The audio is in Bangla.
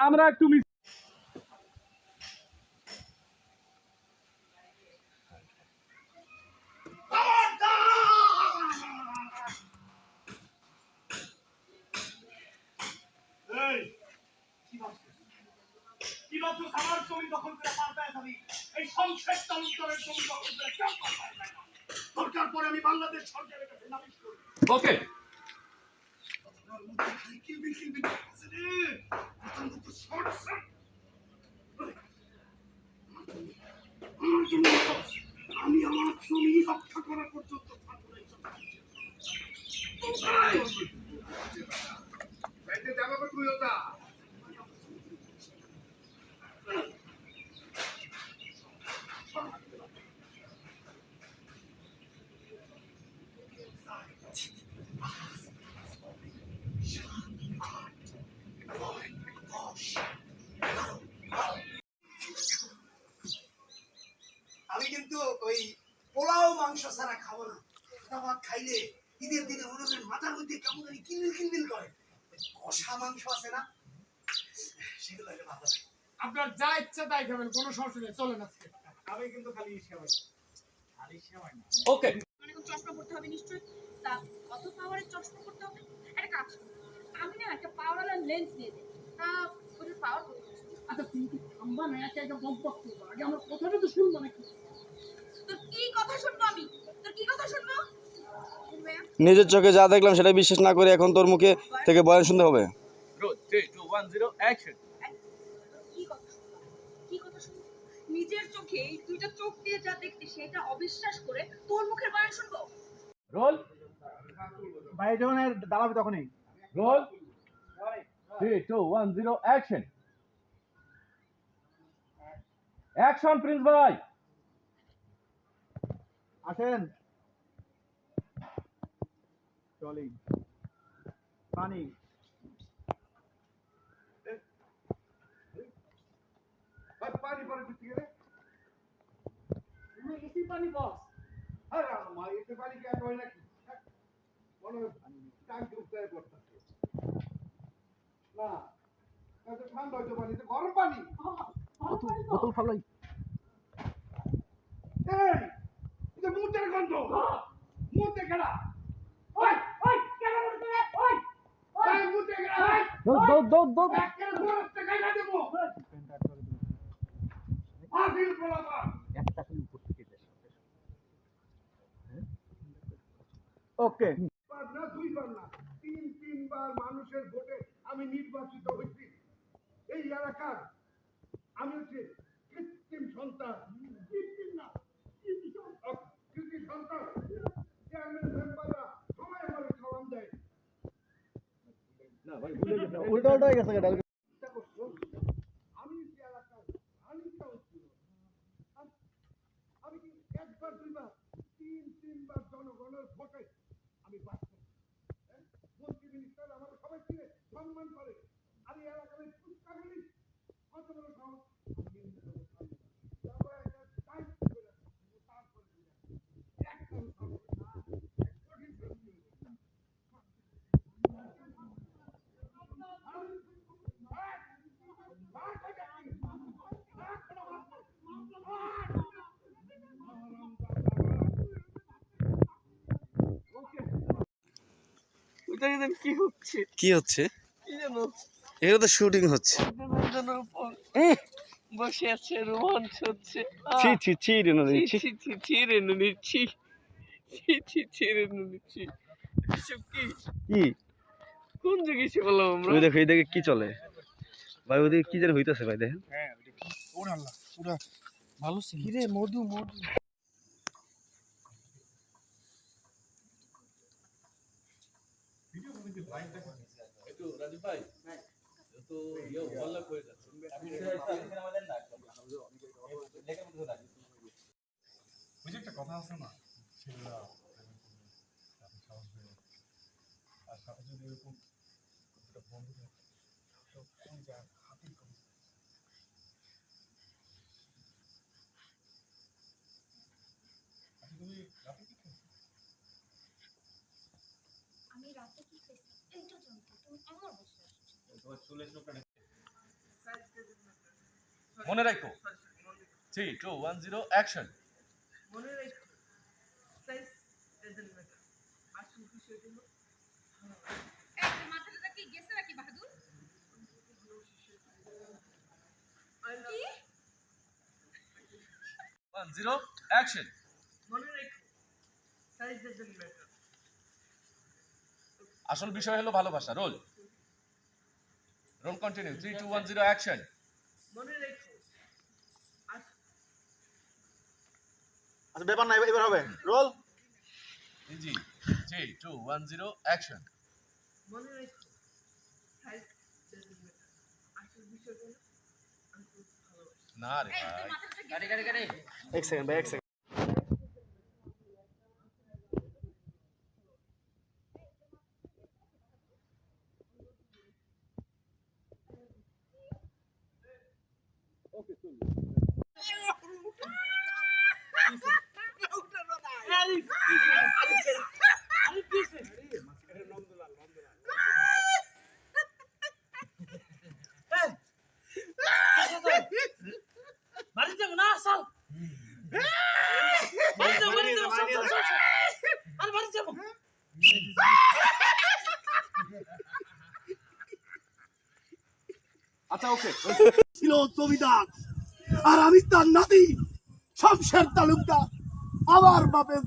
আমরা একটু দরকার পরে আমি বাংলাদেশ সরকারের কাছে নালিশ করব। ওকে আমি আমার জমি রক্ষা করা পর্যন্ত আমি কিন্তু ওই পোলাও মাংস ছাড়া খাবো না। ভাত খাইলে ঈদের দিনে মানুষের মাথার মধ্যে কেমন জানি কিলবিল কিলবিল করে। কষা মাংস আছে না, সেগুলো একটা ভালো লাগে। আপনার যা ইচ্ছা তাই খাবেন, কোনো সমস্যা নেই, চলেন আজকে। আমি কিন্তু খালি সেমাই, খালি সেমাই না। ওকে এখন চশমা পড়তে হবে নিশ্চয়ই। তা কত পাওয়ারের চশমা পড়তে হবে? একটা কাজ করো, আমি না একটা পাওয়ারওয়ালা লেন্স নিয়ে যাই। তা ওটার পাওয়ার কত? আচ্ছা তুমি কি থামবা না? একা একা বকবক করবো, আগে আমার কথাটা তো শুনবো নাকি? তোর কি কথা শুনবো আমি? তোর কি কথা শুনবো? নিজের চোখে যা দেখলাম সেটা বিশ্বাস না করে এখন তোর মুখে থেকে বয়ান শুনতে হবে। কি কথা শুনবো? কি কথা শুনবো? নিজের চোখে এই দুইটা চোখ দিয়ে যা দেখছি সেটা অবিশ্বাস করে তোর মুখের বয়ান শুনবো? রোল ভাই যখন দাঁড়াবে তখনই রোল 3 2 1 0 অ্যাকশন অ্যাকশন প্রিন্স ভাই আসেন। চলি পানি পানি পরে দিতে গেলে এসি পানি বস। আরে মা এতে পানি কি আর হয় নাকি? মনে হয় ট্যাঙ্ক উঠতে পড়তেছে না, এত ঠান্ডা হইতে পানি, তো গরম পানি। বোতল ফালাই। এই এটা মুতের গন্ধ, মুতে গেলা। ওই ওই কেন মুতে? ওই ওই মুতে গেলা। দৌড় একের বরফতে গাইলা দেবো। আদিল বলাবা একটা খালি উপর থেকে যায়। ওকে, বার না দুইবার না, তিনবার মানুষের ভোটে আমি নির্বাচিত হয়েছি। এই এলাকার আমি হচ্ছে কৃত্রিম সন্তান, কৃত্রিম না কৃত্রিম সন্তান। চেয়ারম্যান মেম্বাররা সবাই আমার সালাম দেয়। উল্টা উল্টা হয়ে গেছে। চিন্তা করছো আমি যে এলাকার রানী কাউন্সিলর, আমি কি একবার দুইবার তিনবার জনগণের ভোটে আমি বাস করি। মন্ত্রী মিনিস্টার আমাকে সবাই চিনে সম্মান করে। আমি এলাকার পুষ্টা করি, কত বড় সাহস। কি হচ্ছে? এগুলো তো শুটিং হচ্ছে। বসে আছে, রোমাঞ্চ হচ্ছে। ছি ছি ছি রেনু ছি ছি। ছি ছি ছি রেনু নিচ্ছি, ছি ছি ছি রেনু নিচ্ছি। এসব কি? কি কোন যুগে এসে বললাম আমরা? ওই দেখো, এই দেখে কি চলে ভাই, ওদিকে কি যেন হইতাছে ভাই, দেখেন। হ্যাঁ ওরে আল্লাহ, পুরা ভালো ছিল। কি রে, মধু মধু। একটু রাজীব ভাই তো ইয়ে ওভারল্যাপ হয়ে যাচ্ছে ওই যে একটা কথা আছে না, ছেলেরা সাহস পেয়ে আর সাথে যদি এরকম একটা বন্ধু থাকে তো কোন যায় হাতির কম। আচ্ছা তুমি রাতে কি খেয়েছো? আমি রাতে কি খাইছি এইটা জানতে তুমি আমার বসে আসছো। তোমার চুলের চোখটা মনে রাখো 3 2 1 0 অ্যাকশন মনে রেখো সাইজ ডাজন্ট ম্যাটার আসল বিষয় হলো এই তোর মাথাটা কি গেছে নাকি বাহাদুর? কি? 1 0 অ্যাকশন মনে রেখো সাইজ ডাজন্ট ম্যাটার আসল বিষয় হলো ভালোবাসা রোল রোল কন্টিনিউ 3 2 1 0 অ্যাকশন মনে রেখো আচ্ছা ব্যাপার না, এবার হবে রোল। জি 3 2 1 0 অ্যাকশন মনে রেখো সাইজ ডাজন্ট ম্যাটার আসল বিষয় হলো আমি খুব ভালোবাসি না রে এই তোর ভাই মাথাটা গেছে এক সেকেন্ড ভাই, এক সেকেন্ড। বাড়ি যাবো না চল বাড়ি যাবো চল চল চল আর বাড়ি যাবো আচ্ছা ওকে। ছিল জমিদার আর আমি তার নাতি শমশের তালুকদার। আমার বাপের